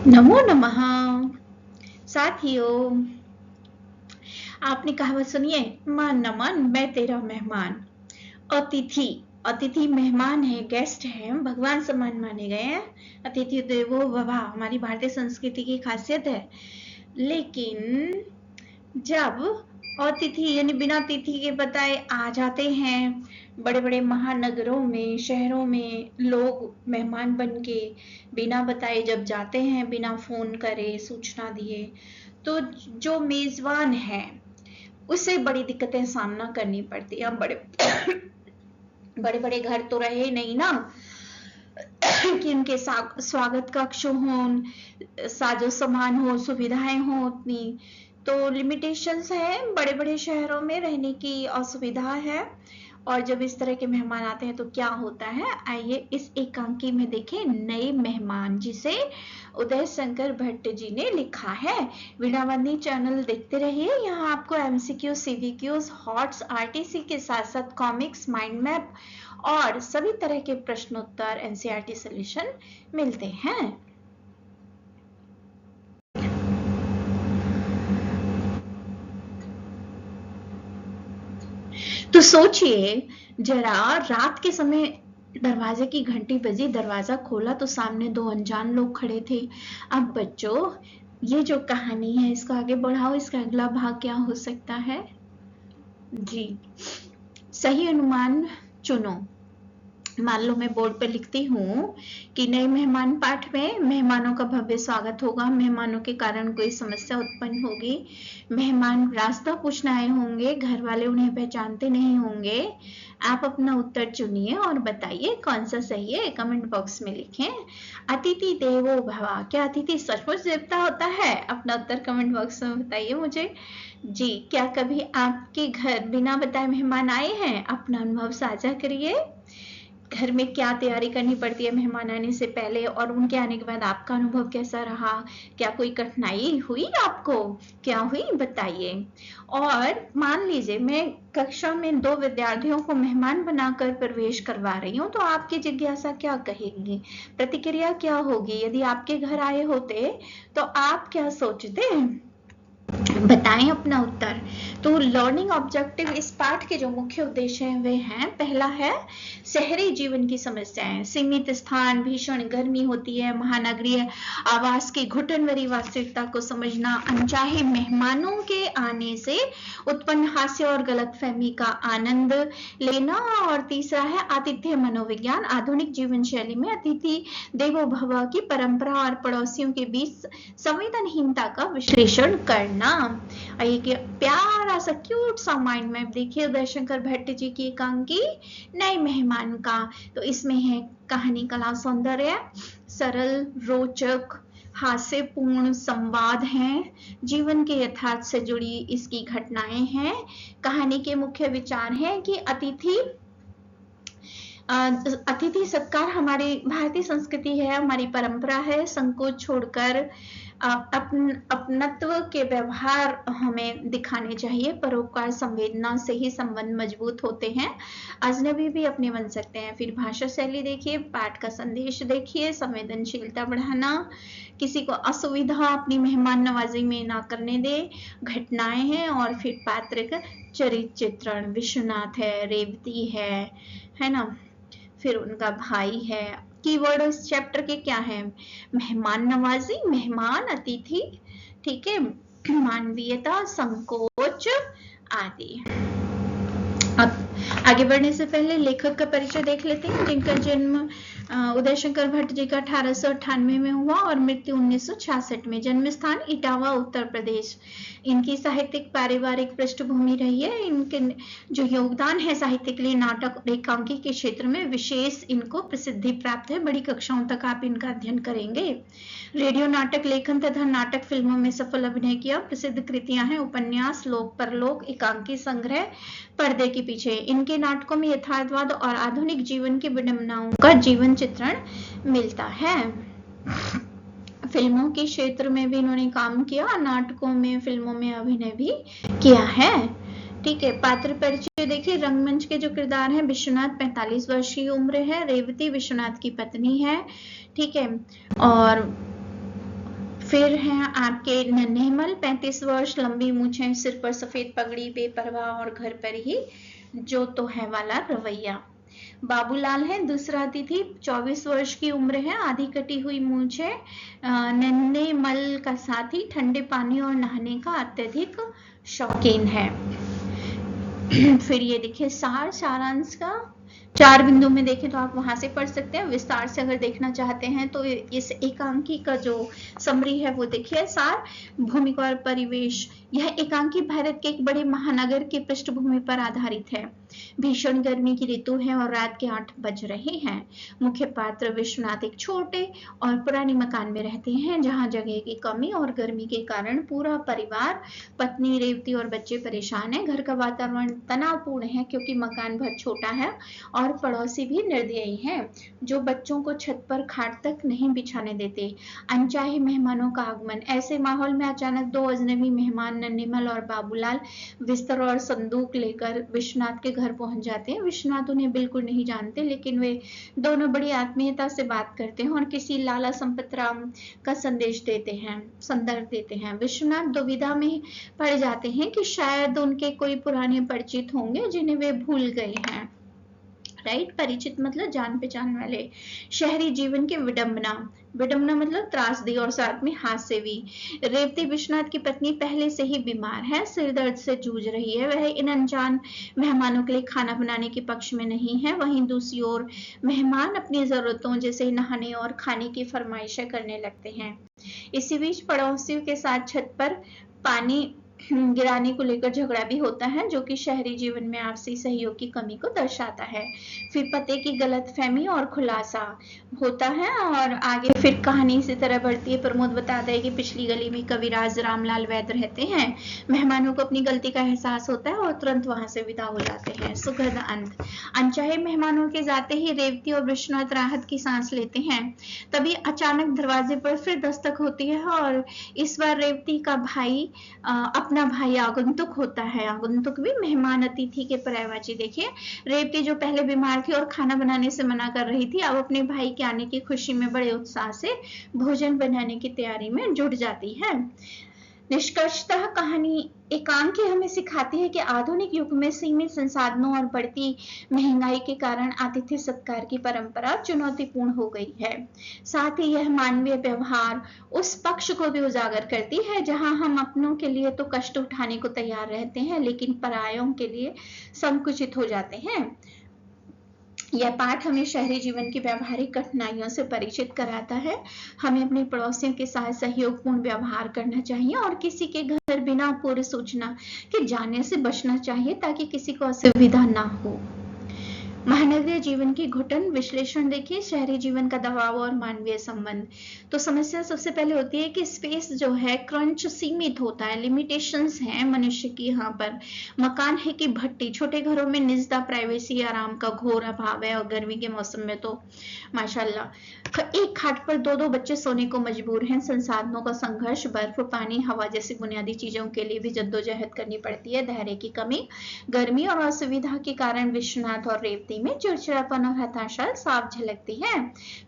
नमो नमः। साथियों, आपने कहावत सुनी है, मान न मान मैं तेरा मेहमान। अतिथि अतिथि मेहमान है, गेस्ट है, भगवान समान माने गए हैं। अतिथि देवो भव हमारी भारतीय संस्कृति की खासियत है। लेकिन जब अतिथि यानी बिना तिथि के बताए आ जाते हैं, बड़े बड़े महानगरों में, शहरों में लोग मेहमान बन के बिना बताए जब जाते हैं, बिना फोन करे, सूचना दिए, तो जो मेजबान है उसे बड़ी दिक्कतें सामना करनी पड़ती है। बड़े बड़े घर तो रहे नहीं ना कि उनके स्वागत कक्ष हो, साजो सामान हो, सुविधाएं हो उतनी, तो लिमिटेशंस है। बड़े बड़े शहरों में रहने की असुविधा है, और जब इस तरह के मेहमान आते हैं तो क्या होता है, आइए इस एकांकी में देखें नए मेहमान, जिसे उदय शंकर भट्ट जी ने लिखा है। वीणावाणी चैनल देखते रहिए, यहाँ आपको एमसीक्यू, सीवीक्यूज, हॉट्स, आरटीसी के साथ साथ कॉमिक्स, माइंड मैप और सभी तरह के प्रश्नोत्तर, एनसीईआरटी सॉल्यूशन मिलते हैं। तो सोचिए जरा, रात के समय दरवाजे की घंटी बजी, दरवाजा खोला तो सामने दो अनजान लोग खड़े थे। अब बच्चों, ये जो कहानी है इसको आगे बढ़ाओ, इसका अगला भाग क्या हो सकता है? जी, सही अनुमान चुनो। मान लो मैं बोर्ड पर लिखती हूँ कि नए मेहमान पाठ में मेहमानों का भव्य स्वागत होगा, मेहमानों के कारण कोई समस्या उत्पन्न होगी, मेहमान रास्ता पूछने आए होंगे, घर वाले उन्हें पहचानते नहीं होंगे। आप अपना उत्तर चुनिए और बताइए कौन सा सही है, कमेंट बॉक्स में लिखें। अतिथि देवो भव, क्या अतिथि सचमुच देवता होता है? अपना उत्तर कमेंट बॉक्स में बताइए मुझे। जी, क्या कभी आपके घर बिना बताए मेहमान आए हैं? अपना अनुभव साझा करिए। घर में क्या तैयारी करनी पड़ती है मेहमान आने से पहले, और उनके आने के बाद आपका अनुभव कैसा रहा? क्या कोई कठिनाई हुई आपको? क्या हुई बताइए। और मान लीजिए मैं कक्षा में 2 विद्यार्थियों को मेहमान बनाकर प्रवेश करवा रही हूँ, तो आपकी जिज्ञासा क्या कहेगी, प्रतिक्रिया क्या होगी? यदि आपके घर आए होते तो आप क्या सोचते? बताएं अपना उत्तर। तो लर्निंग ऑब्जेक्टिव इस पाठ के जो मुख्य उद्देश्य हैं वे हैं, पहला है शहरी जीवन की समस्याएं, सीमित स्थान, भीषण गर्मी होती है, महानगरीय आवास की घुटन भरी वास्तविकता को समझना, अनचाहे मेहमानों के आने से उत्पन्न हास्य और गलतफहमी का आनंद लेना, और तीसरा है आतिथ्य मनोविज्ञान, आधुनिक जीवन शैली में अतिथि देवो भव की परंपरा और पड़ोसियों के बीच संवेदनहीनता का विश्लेषण करना। एक प्यारा सा क्यूट सा माइंड मैप देखिए उदय शंकर भट्ट जी की एकांकी नए मेहमान का। तो इसमें है कहानी कला सौंदर्य, सरल रोचक हास्यपूर्ण संवाद हैं, जीवन के यथार्थ से जुड़ी इसकी घटनाएं हैं। कहानी के मुख्य विचार हैं कि अतिथि सत्कार हमारी भारतीय संस्कृति है, हमारी परंपरा है। संकोच छोड़कर अपनत्व के व्यवहार हमें दिखाने चाहिए। परोपकार संवेदना से ही संबंध मजबूत होते हैं, अजनबी भी अपने बन सकते हैं। फिर भाषा शैली देखिए, पाठ का संदेश देखिए, संवेदनशीलता बढ़ाना, किसी को असुविधा अपनी मेहमान नवाजी में ना करने दे, घटनाएं हैं, और फिर पात्र का चरित्र चित्रण, विश्वनाथ है, रेवती है ना, फिर उनका भाई है। कीवर्ड इस चैप्टर के क्या है? मेहमान नवाजी, मेहमान, अतिथि, ठीक है, मानवीयता, संकोच आदि। अब आगे बढ़ने से पहले लेखक का परिचय देख लेते हैं, जिनका जन्म उदय शंकर भट्ट जी का 1898 में हुआ और मृत्यु 1966 में। जन्म स्थान इटावा, उत्तर प्रदेश। इनकी साहित्यिक पारिवारिक पृष्ठभूमि रही है। इनके जो योगदान है साहित्य के लिए, नाटक एकांकी के क्षेत्र में विशेष इनको प्रसिद्धि प्राप्त है। बड़ी कक्षाओं तक आप इनका अध्ययन करेंगे। रेडियो नाटक लेखन तथा नाटक फिल्मों में सफल अभिनय किया। प्रसिद्ध कृतियां हैं उपन्यास, लोक परलोक, एकांकी संग्रह, पर्दे के पीछे। इनके नाटकों में यथार्थवाद और आधुनिक जीवन की विडंबनाओं का जीवन चित्रण मिलता है। फिल्मों के क्षेत्र में भी इन्होंने काम किया, नाटकों में, फिल्मों में अभिनय भी किया है। ठीक है, पात्र परिचय देखिए। रंगमंच के जो किरदार हैं, विश्वनाथ 45 वर्ष की उम्र है, रेवती विश्वनाथ की पत्नी है। ठीक है, और फिर हैं आपके नन्हेमल, 35 वर्ष, लंबी मूछें, सिर पर सफेद पगड़ी, बेपरवाह और घर पर ही जो तो है वाला रवैया। बाबूलाल है दूसरा अतिथि, 24 वर्ष की उम्र है, आधी कटी हुई मूछें, नन्हे मल का साथी, ठंडे पानी और नहाने का अत्यधिक शौकीन है। फिर ये देखिए सारांश का 4 बिंदु में देखें तो आप वहां से पढ़ सकते हैं। विस्तार से अगर देखना चाहते हैं तो इस एकांकी का जो समरी है वो देखिए। सार, भूमिका और परिवेश। यह एकांकी भारत के एक बड़े महानगर की पृष्ठभूमि पर आधारित है। भीषण गर्मी की ऋतु है और रात के 8 बज रहे हैं। मुख्य पात्र विश्वनाथ एक छोटे और पुराने मकान में रहते हैं जहां जगह की कमी और गर्मी के कारण पूरा परिवार, पत्नी, रेवती और बच्चे परेशान हैं। घर का वातावरण तनावपूर्ण है क्योंकि मकान बहुत छोटा है और पड़ोसी भी निर्दयी हैं जो बच्चों को छत पर खाट तक नहीं बिछाने देते। अनचाहे मेहमानों का आगमन। ऐसे माहौल में अचानक 2 अजनबी मेहमान नन्हेमल और बाबूलाल बिस्तर और संदूक लेकर विश्वनाथ के घर पहुंच जाते हैं। विश्वनाथ उन्हें बिल्कुल नहीं जानते लेकिन वे दोनों बड़ी आत्मीयता से बात करते हैं और किसी लाला संपत राम का संदर्भ देते हैं। विश्वनाथ दुविधा में पड़ जाते हैं कि शायद उनके कोई पुराने परिचित होंगे जिन्हें वे भूल गए हैं। राइट, परिचित मतलब जान पहचान वाले। शहरी जीवन की विडंबना। विडंबना मतलब त्रासदी और साथ में हास्य भी। रेवती विश्वनाथ की पत्नी पहले से ही बीमार है, सिर दर्द से जूझ रही है। वह इन अनजान मेहमानों के लिए खाना बनाने के पक्ष में नहीं है। वहीं दूसरी ओर मेहमान अपनी जरूरतों जैसे नहाने और खाने की फरमाइशें करने लगते हैं। इसी बीच पड़ोसियों के साथ छत पर पानी गिराने को लेकर झगड़ा भी होता है जो कि शहरी जीवन में आपसी सहयोग की कमी को दर्शाता है। फिर पते की गलतफहमी और खुलासा होता है और आगे फिर कहानी इसी तरह बढ़ती है। प्रमोद बताता है कि पिछली गली में कविराज रामलाल वैद्य रहते हैं। मेहमानों को अपनी गलती का एहसास होता है और तुरंत वहां से विदा हो जाते हैं। सुखद अंत। अनचाहे मेहमानों के जाते ही रेवती और विश्वनाथ राहत की सांस लेते हैं। तभी अचानक दरवाजे पर फिर दस्तक होती है और इस बार रेवती का भाई अपना भाई आगंतुक होता है। आगंतुक भी मेहमान अतिथि के पर्यायवाची। देखिए, रेवती जो पहले बीमार थी और खाना बनाने से मना कर रही थी, अब अपने भाई के आने की खुशी में बड़े उत्साह से भोजन बनाने की तैयारी में जुट जाती है। निष्कर्षतः कहानी एकांकी हमें सिखाती है कि आधुनिक युग में सीमित संसाधनों और बढ़ती महंगाई के कारण आतिथ्य सत्कार की परंपरा चुनौतीपूर्ण हो गई है। साथ ही यह मानवीय व्यवहार उस पक्ष को भी उजागर करती है जहां हम अपनों के लिए तो कष्ट उठाने को तैयार रहते हैं लेकिन परायों के लिए संकुचित हो जाते हैं। यह पाठ हमें शहरी जीवन की व्यावहारिक कठिनाइयों से परिचित कराता है। हमें अपने पड़ोसियों के साथ सहयोगपूर्ण व्यवहार करना चाहिए और किसी के घर बिना पूर्व सूचना के जाने से बचना चाहिए ताकि किसी को असुविधा ना हो। महानगरीय जीवन की घुटन विश्लेषण देखिए। शहरी जीवन का दबाव और मानवीय संबंध। तो समस्या सबसे पहले होती है कि स्पेस जो है क्रंच सीमित होता है, लिमिटेशंस हैं मनुष्य की। यहाँ पर मकान है कि भट्टी। छोटे घरों में निजता, प्राइवेसी, आराम का घोर अभाव है और गर्मी के मौसम में तो माशाल्लाह एक खाट पर 2-2 बच्चे सोने को मजबूर हैं। संसाधनों का संघर्ष, बर्फ, पानी, हवा जैसी बुनियादी चीजों के लिए भी जद्दोजहद करनी पड़ती है। धैर्य की कमी, गर्मी और असुविधा के कारण विश्वनाथ और रेवती में चिड़चिड़ापन और हताशा साफ झलकती है।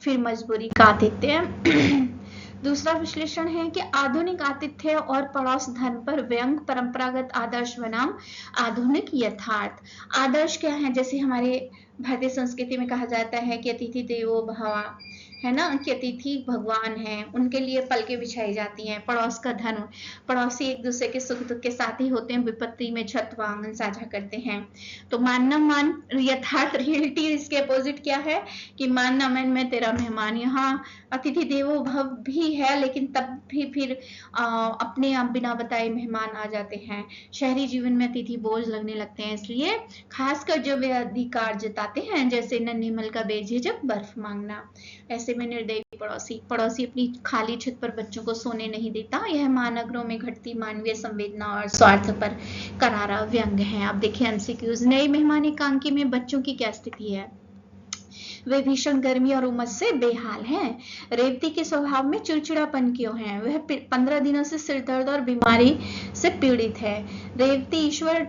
फिर मजबूरी का आतिथ्य। दूसरा विश्लेषण है कि आधुनिक आतिथ्य और पड़ोस धर्म पर व्यंग। परंपरागत आदर्श बनाम आधुनिक यथार्थ। आदर्श क्या है? जैसे हमारे भारतीय संस्कृति में कहा जाता है कि अतिथि देवो भव, है ना, कि अतिथि भगवान है, उनके लिए पलकें बिछाई जाती हैं। पड़ोस का धर्म, पड़ोसी एक दूसरे के सुख दुख के साथी होते हैं, विपत्ति में छत व आंगन साझा करते हैं। तो मानना मान, यथार्थ रियलिटी इसके अपोजिट क्या है कि मानना मैं तेरा मेहमान। यहाँ अतिथि देवो भव भी है लेकिन तब भी फिर अपने आप बिना बताए मेहमान आ जाते हैं। शहरी जीवन में अतिथि बोझ लगने लगते हैं, इसलिए खासकर जो वे अधिकार जताते हैं जैसे नन्हेमल का बेझिझक बर्फ मांगना। ऐसे में निर्दयी पड़ोसी अपनी खाली छत पर बच्चों को सोने नहीं देता। यह महानगरों में घटती मानवीय संवेदना और स्वार्थ पर करारा व्यंग है। अब देखिए एमसीक्यूज। नए मेहमान एकांकी में बच्चों की क्या स्थिति है? वे भीषण गर्मी और उमस से बेहाल हैं। रेवती के स्वभाव में चिड़चिड़ापन क्यों है? वह 15 दिनों से सिर दर्द और बीमारी से पीड़ित है। रेवती ईश्वर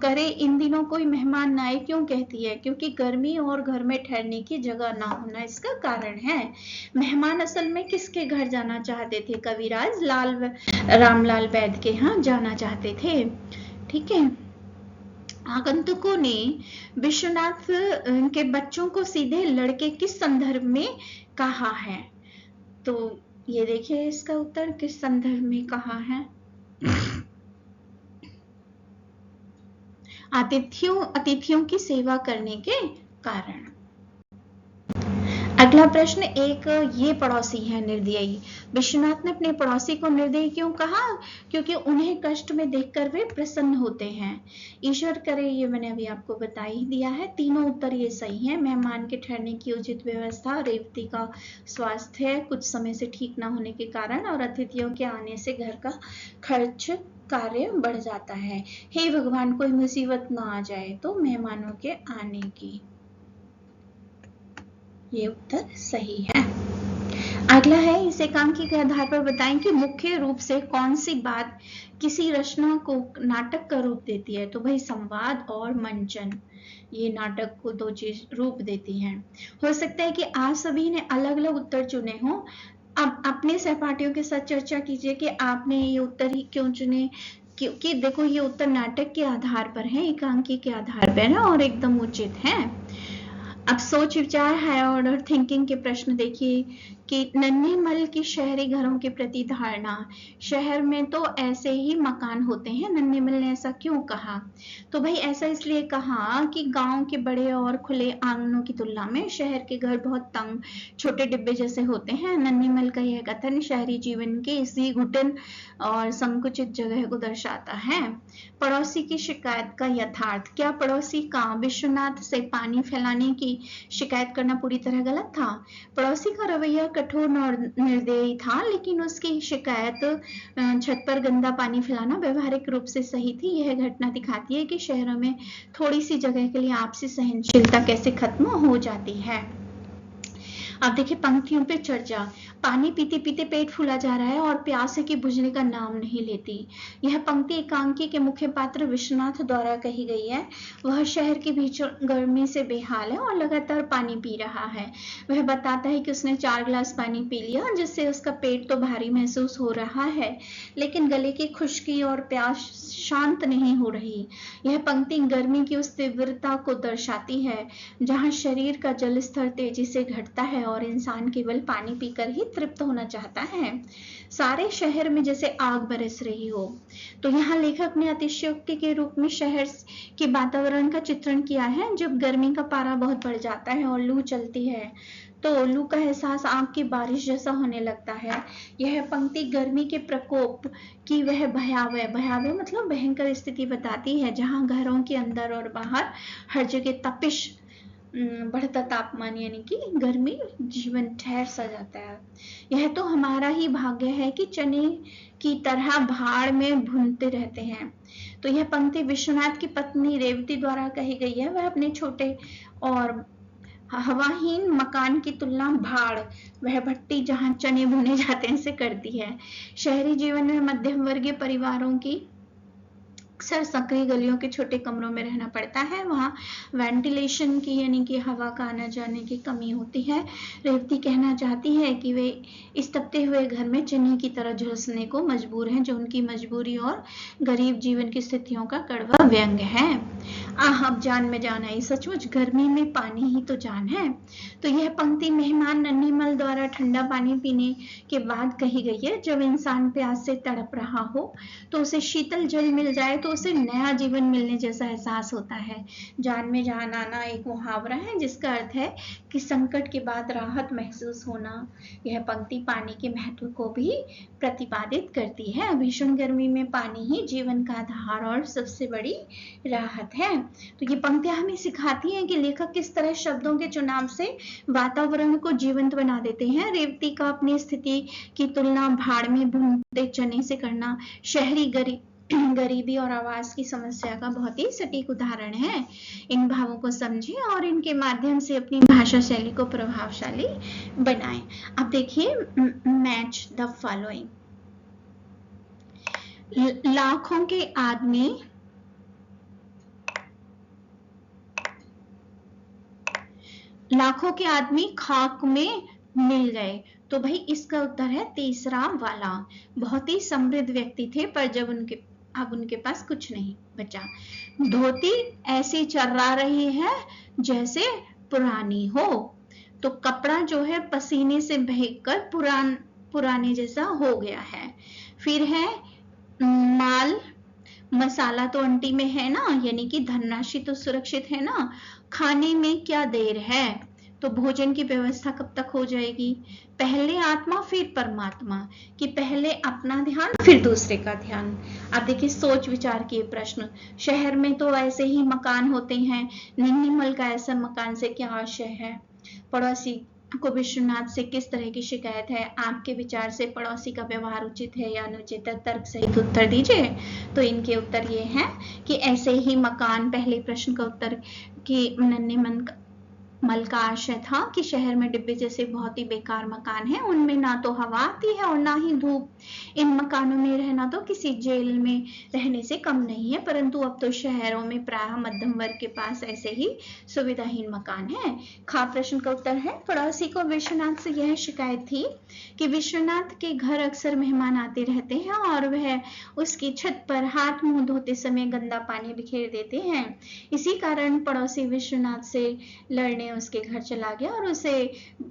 करे इन दिनों कोई मेहमान न आए क्यों कहती है? क्योंकि गर्मी और घर में ठहरने की जगह ना होना इसका कारण है। मेहमान असल में किसके घर जाना चाहते थे? कविराज रामलाल वैद्य के यहाँ जाना चाहते थे। ठीक है। आगंतुकों ने विश्वनाथ के बच्चों को सीधे लड़के किस संदर्भ में कहा है? तो ये देखिए इसका उत्तर किस संदर्भ में कहा है। अतिथियों की सेवा करने के कारण। अगला प्रश्न एक ये पड़ोसी है निर्दयी। विश्वनाथ ने अपने पड़ोसी को निर्दयी क्यों कहा? क्योंकि उन्हें कष्ट में देखकर वे प्रसन्न होते हैं। ईश्वर करे, ये मैंने अभी आपको बता ही दिया है। तीनों उत्तर ये सही है। मेहमान के ठहरने की उचित व्यवस्था, रेवती का स्वास्थ्य कुछ समय से ठीक न होने के कारण, और अतिथियों के आने से घर का खर्च कार्य बढ़ जाता है। हे भगवान, कोई मुसीबत ना आ जाए तो मेहमानों के आने की। ये उत्तर सही है। अगला है, इस एकांकी के आधार पर बताएं कि मुख्य रूप से कौन सी बात किसी रचना को नाटक का रूप देती है? तो भाई संवाद और मंचन, ये नाटक को दो चीज रूप देती हैं। हो सकता है कि आप सभी ने अलग अलग उत्तर चुने हो। अब अपने सहपाठियों के साथ चर्चा कीजिए कि आपने ये उत्तर ही क्यों चुने, क्योंकि देखो ये उत्तर नाटक के आधार पर है, एकांकी के आधार पर है और एकदम उचित है। अब सोच विचार हायर ऑर्डर थिंकिंग के प्रश्न देखिए कि नन्हेमल की शहरी घरों के प्रति धारणा। शहर में तो ऐसे ही मकान होते हैं, नन्हेमल ने ऐसा क्यों कहा? तो भाई ऐसा इसलिए कहा कि गांव के बड़े और खुले आंगनों की तुलना में शहर के घर बहुत तंग, छोटे डिब्बे जैसे होते हैं। नन्हेमल का यह कथन शहरी जीवन के इसी घुटन और संकुचित जगह को दर्शाता है। पड़ोसी की शिकायत का यथार्थ। क्या पड़ोसी का विश्वनाथ से पानी फैलाने की शिकायत करना पूरी तरह गलत था? पड़ोसी का रवैया कठोर और निर्दयी था, लेकिन उसकी शिकायत छत पर गंदा पानी फैलाना व्यवहारिक रूप से सही थी। यह घटना दिखाती है कि शहरों में थोड़ी सी जगह के लिए आपसी सहनशीलता कैसे खत्म हो जाती है। अब देखिए पंक्तियों पे चर्चा। पानी पीते पीते पेट फूला जा रहा है और प्यास की बुझने का नाम नहीं लेती। यह पंक्ति एकांकी के मुख्य पात्र विश्वनाथ द्वारा कही गई है। वह शहर की भीषण गर्मी से बेहाल है और लगातार पानी पी रहा है। वह बताता है कि उसने 4 गिलास पानी पी लिया, जिससे उसका पेट तो भारी महसूस हो रहा है, लेकिन गले की खुश्की और प्यास शांत नहीं हो रही। यह पंक्ति गर्मी की उस तीव्रता को दर्शाती है जहां शरीर का जल स्तर तेजी से घटता है और इंसान केवल पानी पीकर ही तृप्त होना चाहता है। सारे शहर में जैसे आग बरस रही हो। तो यहाँ लेखक ने अतिशयोक्ति के रूप में शहर के वातावरण का चित्रण किया है। जब गर्मी का पारा बहुत बढ़ जाता है और लू चलती है तो लू का एहसास आग की बारिश जैसा होने लगता है। यह पंक्ति गर्मी के प्रकोप की वह भयावह मतलब भयंकर स्थिति बताती है जहां घरों के अंदर और बाहर हर जगह तपिश, बढ़ता तापमान यानी कि गर्मी, जीवन ठहर सा जाता है। यह तो हमारा ही भाग्य है कि चने की तरह भाड़ में भुनते रहते हैं। तो यह पंक्ति विश्वनाथ की पत्नी रेवती द्वारा कही गई है। वह अपने छोटे और हवाहीन मकान की तुलना भाड़, वह भट्टी जहां चने भुने जाते हैं, से करती है। शहरी जीवन में मध्यम वर्गीय परिवारों की अक्सर संकरी गलियों के छोटे कमरों में रहना पड़ता है। वहाँ वेंटिलेशन की यानी कि हवा का आना जाने की कमी होती है। रेवती कहना चाहती है कि वे इस तपते हुए घर में चने की तरह झुलसने को मजबूर हैं, जो उनकी मजबूरी और गरीब जीवन की स्थितियों का कड़वा व्यंग है। अब जान में जान आई, सचमुच गर्मी में पानी ही तो जान है। तो यह पंक्ति मेहमान नन्हीमल द्वारा ठंडा पानी पीने के बाद कही गई है। जब इंसान प्यास से तड़प रहा हो तो उसे शीतल जल मिल जाए तो उसे नया जीवन मिलने जैसा एहसास होता है। जान में जान आना एक मुहावरा है जिसका अर्थ है कि संकट के बाद राहत महसूस होना। यह पंक्ति पानी के महत्व को भी प्रतिपादित करती है। भीषण गर्मी में पानी ही जीवन का आधार और सबसे बड़ी राहत है। तो ये पंक्तियां हमें सिखाती हैं कि लेखक किस तरह शब्दों के चुनाव से वातावरण को जीवंत बना देते हैं। रेवती का अपनी स्थिति की तुलना भाड़ में भुनते चने से करना शहरी गरीबी और आवास की समस्या का बहुत ही सटीक उदाहरण है। इन भावों को समझें और इनके माध्यम से अपनी भाषा शैली को प्रभावशाली बनाएं। अब देखिए, मैच द फॉलोइंग। लाखों के आदमी खाक में मिल गए। तो भाई इसका उत्तर है तीसरा वाला। बहुत ही समृद्ध व्यक्ति थे, पर जब अब उनके पास कुछ नहीं बचा। धोती ऐसी चर्रा रही है जैसे पुरानी हो। तो कपड़ा जो है पसीने से भीगकर पुराने जैसा हो गया है। फिर है माल मसाला तो अंटी में है ना, यानी कि धनराशि तो सुरक्षित है ना। खाने में क्या देर है, तो भोजन की व्यवस्था कब तक हो जाएगी। पहले आत्मा फिर परमात्मा, कि पहले अपना ध्यान फिर दूसरे का ध्यान। अब देखिए सोच विचार के प्रश्न। शहर में तो ऐसे ही मकान होते हैं, नन्ही मल का ऐसा मकान से क्या आशय है। पड़ोसी को विश्वनाथ से किस तरह की शिकायत है। आपके विचार से पड़ोसी का व्यवहार उचित है या अनुचित है, तर्क सहित उत्तर दीजिए। तो इनके उत्तर ये हैं कि ऐसे ही मकान। पहले प्रश्न का उत्तर कि नन्हे मल का आशय था कि शहर में डिब्बे जैसे बहुत ही बेकार मकान है, उनमें ना तो हवा आती है और ना ही धूप। इन मकानों में रहना तो किसी जेल में रहने से कम नहीं है, परंतु अब तो शहरों में प्रायः मध्यम वर्ग के पास ऐसे ही सुविधाहीन मकान है। खा प्रश्न का उत्तर है, पड़ोसी को विश्वनाथ से यह शिकायत थी कि विश्वनाथ के घर अक्सर मेहमान आते रहते हैं और वह उसकी छत पर हाथ मुंह धोते समय गंदा पानी बिखेर देते हैं। इसी कारण पड़ोसी विश्वनाथ से लड़ने उसके घर चला गया और उसे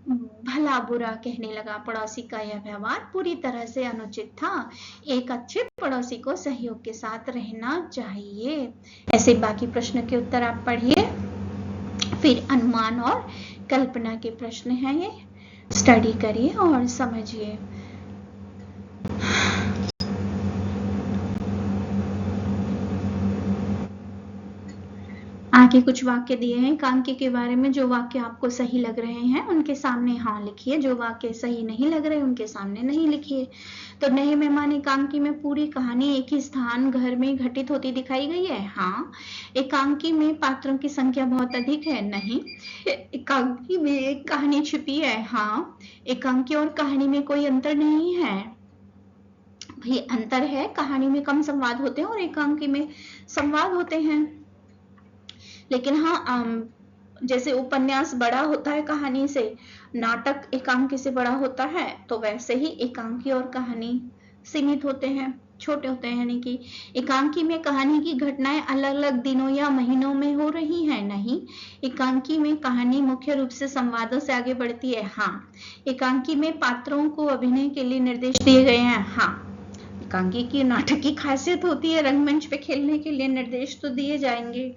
भला बुरा कहने लगा। पड़ोसी का यह व्यवहार पूरी तरह से अनुचित था। एक अच्छे पड़ोसी को सहयोग के साथ रहना चाहिए। ऐसे बाकी प्रश्न के उत्तर आप पढ़िए। फिर अनुमान और कल्पना के प्रश्न हैं, ये स्टडी करिए और समझिए। आगे कुछ वाक्य दिए हैं एकांकी के बारे में। जो वाक्य आपको सही लग रहे हैं उनके सामने हाँ लिखिए, जो वाक्य सही नहीं लग रहे उनके सामने नहीं लिखिए। तो नए मेहमान एकांकी में पूरी कहानी एक ही स्थान घर में घटित होती दिखाई गई है। हाँ। एकांकी में पात्रों की संख्या बहुत अधिक है। नहीं। एकांकी में एक कहानी छिपी है। हाँ। एकांकी और कहानी में कोई अंतर नहीं है। भाई अंतर है, कहानी में कम संवाद होते हैं और एकांकी में संवाद होते हैं। लेकिन हाँ, जैसे उपन्यास बड़ा होता है कहानी से, नाटक एकांकी से बड़ा होता है, तो वैसे ही एकांकी और कहानी सीमित होते हैं, छोटे होते हैं। यानी कि एकांकी में कहानी की घटनाएं अलग अलग दिनों या महीनों में हो रही हैं। नहीं, एकांकी में कहानी मुख्य रूप से संवादों से आगे बढ़ती है। हाँ। एकांकी में पात्रों को अभिनय के लिए निर्देश दिए गए हैं। हाँ। एकांकी की नाटक की खासियत होती है, रंगमंच पे खेलने के लिए निर्देश तो दिए जाएंगे।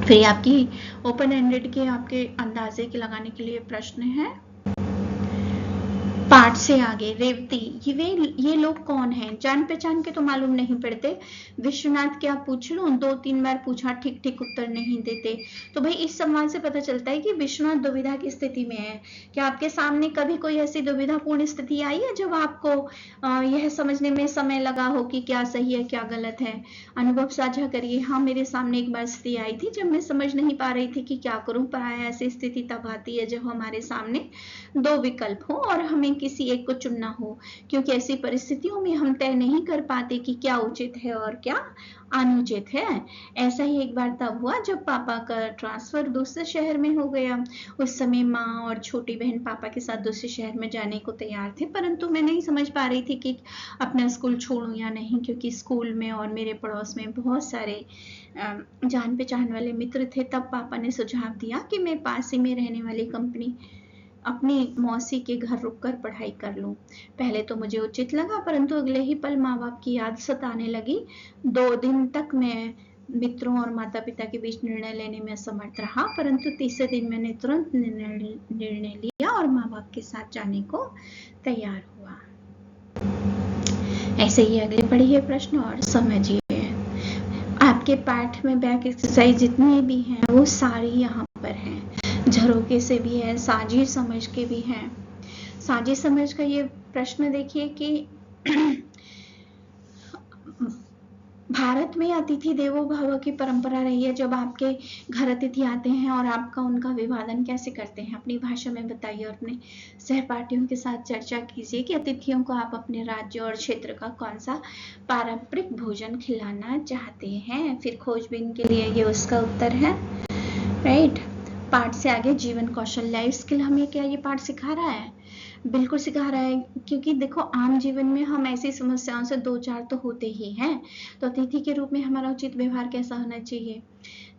फिर आपकी ओपन एंडेड के आपके अंदाजे के लगाने के लिए प्रश्न है। पाठ से आगे रेवती, ये लोग कौन हैं? जान पहचान के तो मालूम नहीं पड़ते। विश्वनाथ क्या पूछ लूं, 2-3 बार पूछा, ठीक ठीक उत्तर नहीं देते। तो भाई इस संवाद से पता चलता है कि विश्वनाथ दुविधा की स्थिति में है। क्या आपके सामने कभी कोई ऐसी दुविधापूर्ण स्थिति आई है जब आपको यह समझने में समय लगा हो कि क्या सही है क्या गलत है? अनुभव साझा करिए। हाँ, मेरे सामने एक बार स्थिति आई थी जब मैं समझ नहीं पा रही थी कि क्या करूं। प्राय ऐसी स्थिति तब आती है जब हमारे सामने 2 विकल्प हो और हमें किसी एक को चुनना हो, क्योंकि ऐसी परिस्थितियों में हम तय नहीं कर पाते कि क्या उचित है और क्या अनुचित है। ऐसा ही एक बार तब हुआ जब पापा का ट्रांसफर दूसरे शहर में हो गया। उस समय माँ और छोटी बहन पापा के साथ दूसरे शहर में जाने को तैयार थे, परंतु मैं नहीं समझ पा रही थी कि अपना स्कूल छोड़ूं या नहीं, क्योंकि स्कूल में और मेरे पड़ोस में बहुत सारे जान पहचान वाले मित्र थे। तब पापा ने सुझाव दिया कि मैं पास ही में रहने वाली कंपनी अपनी मौसी के घर रुककर पढ़ाई कर लूं। पहले तो मुझे उचित लगा, परंतु अगले ही पल माँ बाप की याद सताने लगी। 2 दिन तक मैं मित्रों और माता पिता के बीच निर्णय लेने में असमर्थ रहा, परंतु तीसरे दिन मैंने तुरंत निर्णय लिया और माँ बाप के साथ जाने को तैयार हुआ। ऐसे ही अगले पढ़िए प्रश्न और समझिए। आपके पाठ में बैक एक्सरसाइज जितनी भी हैं वो सारी यहाँ पर हैं। झरोके से भी है, साझी समझ के भी हैं। साझी समझ का ये प्रश्न देखिए कि भारत में अतिथि देवो भव की परंपरा रही है। जब आपके घर अतिथि आते हैं और आपका उनका अभिवादन कैसे करते हैं, अपनी भाषा में बताइए और अपने सहपाठियों के साथ चर्चा कीजिए कि अतिथियों को आप अपने राज्य और क्षेत्र का कौन सा पारंपरिक भोजन खिलाना चाहते हैं। फिर खोजबीन के लिए ये उसका उत्तर है, राइट। पाठ से आगे जीवन कौशल, लाइफ स्किल हमें क्या ये पाठ सिखा रहा है? बिल्कुल सिखा रहा है, क्योंकि देखो आम जीवन में हम ऐसी समस्याओं से दो चार तो होते ही हैं। तो अतिथि के रूप में हमारा उचित व्यवहार कैसा होना चाहिए?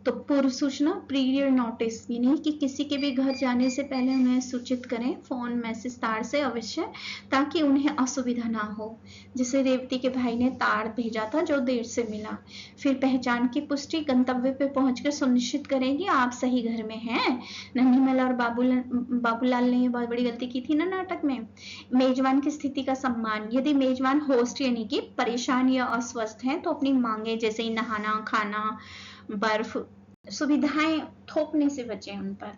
तो पूर्व सूचना, प्रीवियर नोटिस, यानी कि किसी के भी घर जाने से पहले उन्हें सूचित करें, फोन मैसेज तार से अवश्य, ताकि उन्हें असुविधा ना हो। जैसे रेवती के भाई ने तार भेजा था जो देर से मिला। फिर पहचान की पुष्टि, गंतव्य पे पहुंचकर सुनिश्चित करें कि आप सही घर में हैं। नन्हीमल और बाबूलाल ने ये बहुत बड़ी गलती की थी ना नाटक में। मेजबान की स्थिति का सम्मान, यदि मेजबान होस्ट यानी कि परेशान या अस्वस्थ हैं तो अपनी मांगे जैसे नहाना, खाना, बर्फ, सुविधाएं थोपने से बचें उन पर।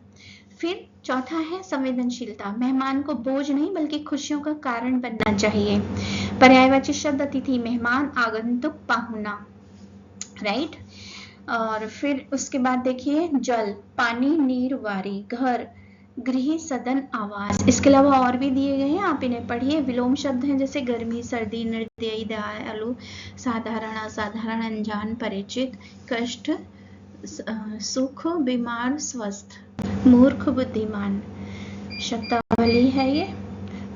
फिर चौथा है संवेदनशीलता, मेहमान को बोझ नहीं बल्कि खुशियों का कारण बनना चाहिए। पर्यायवाची शब्द अतिथि, मेहमान, आगंतुक, पाहुना, राइट। और फिर उसके बाद देखिए जल, पानी, नीर, वारी, घर, गृह, सदन, आवास। इसके अलावा और भी दिए गए हैं, आप इन्हें पढ़िए। विलोम शब्द हैं जैसे गर्मी, सर्दी, निर्दयी, दयालु, साधारण, असाधारण, अनजान, परिचित, कष्ट, सुख, बीमार, स्वस्थ, मूर्ख, बुद्धिमान। शब्दावली है ये।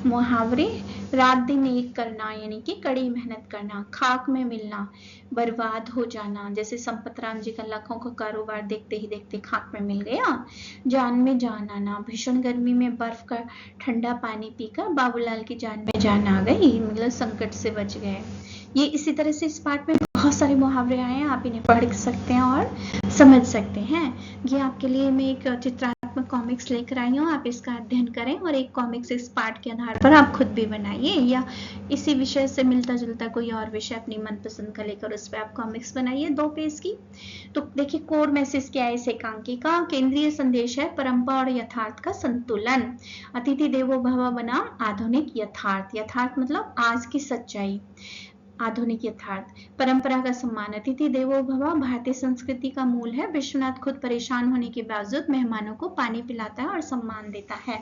मुहावरे, रात दिन एक करना यानी कि कड़ी मेहनत करना, खाक में मिलना, बर्बाद हो जाना, जैसे संपत राम जी का लाखों का कारोबार देखते ही देखते खाक में मिल गया। जान में जान आना, भीषण गर्मी में बर्फ का ठंडा पानी पीकर बाबूलाल की जान में जान आ गई, मतलब संकट से बच गए। ये इसी तरह से इस पाठ में बहुत सारे मुहावरे आए हैं, आप इन्हें पढ़ सकते हैं और समझ सकते हैं। ये आपके लिए मैं एक चित्रात्मक कॉमिक्स लेकर आई हूँ, आप इसका अध्ययन करें और एक कॉमिक्स इस पाठ के आधार पर आप खुद भी बनाइए, या इसी विषय से मिलता जुलता कोई और विषय अपनी मनपसंद का लेकर उस पर आप कॉमिक्स बनाइए 2 पेज की। तो देखिए कोर मैसेज क्या है इस एकांकी का? केंद्रीय संदेश है परंपरा और यथार्थ का संतुलन। अतिथि देवो भव बनाम आधुनिक यथार्थ, यथार्थ मतलब आज की सच्चाई, आधुनिक यथार्थ। परंपरा का सम्मान, अतिथि देवो भव भारतीय संस्कृति का मूल है। विश्वनाथ खुद परेशान होने के बावजूद मेहमानों को पानी पिलाता है और सम्मान देता है।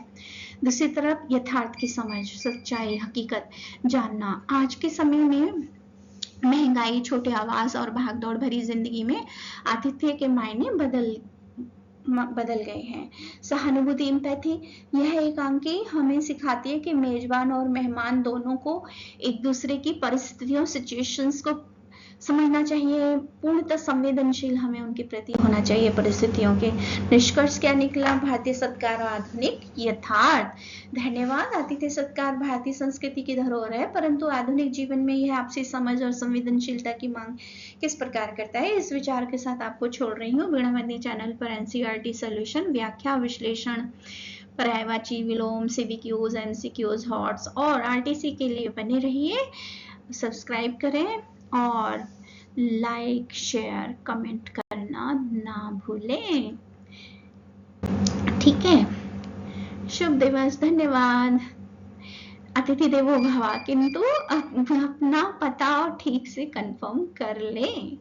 दूसरी तरफ यथार्थ की समझ, सच्चाई, हकीकत जानना। आज के समय में महंगाई, छोटे आवास और भागदौड़ भरी जिंदगी में आतिथ्य के मायने बदल गए हैं। सहानुभूति, एम्पैथी, यह एकांकी हमें सिखाती है कि मेजबान और मेहमान दोनों को एक दूसरे की परिस्थितियों, सिचुएशंस को समझना चाहिए। पूर्णतः संवेदनशील हमें उनके प्रति होना चाहिए परिस्थितियों के। निष्कर्ष क्या निकला? भारतीय सत्कार और आधुनिक यथार्थ। धन्यवाद। आतिथ्य सत्कार भारतीय संस्कृति की धरोहर है, परंतु आधुनिक जीवन में यह आपसी समझ और संवेदनशीलता की मांग किस प्रकार करता है, इस विचार के साथ आपको छोड़ रही हूँ। वीणामणि चैनल पर एनसीईआरटी सॉल्यूशन, व्याख्या, विश्लेषण, पर्यायवाची, विलोम, सीबीक्यूज, एमसीक्यूज, हॉट्स और आरटीसी के लिए बने रहिए। सब्सक्राइब करें और लाइक, शेयर, कमेंट करना ना भूलें। ठीक है, शुभ दिवस, धन्यवाद। अतिथि देवो भव, किंतु अपना पता ठीक से कंफर्म कर लें।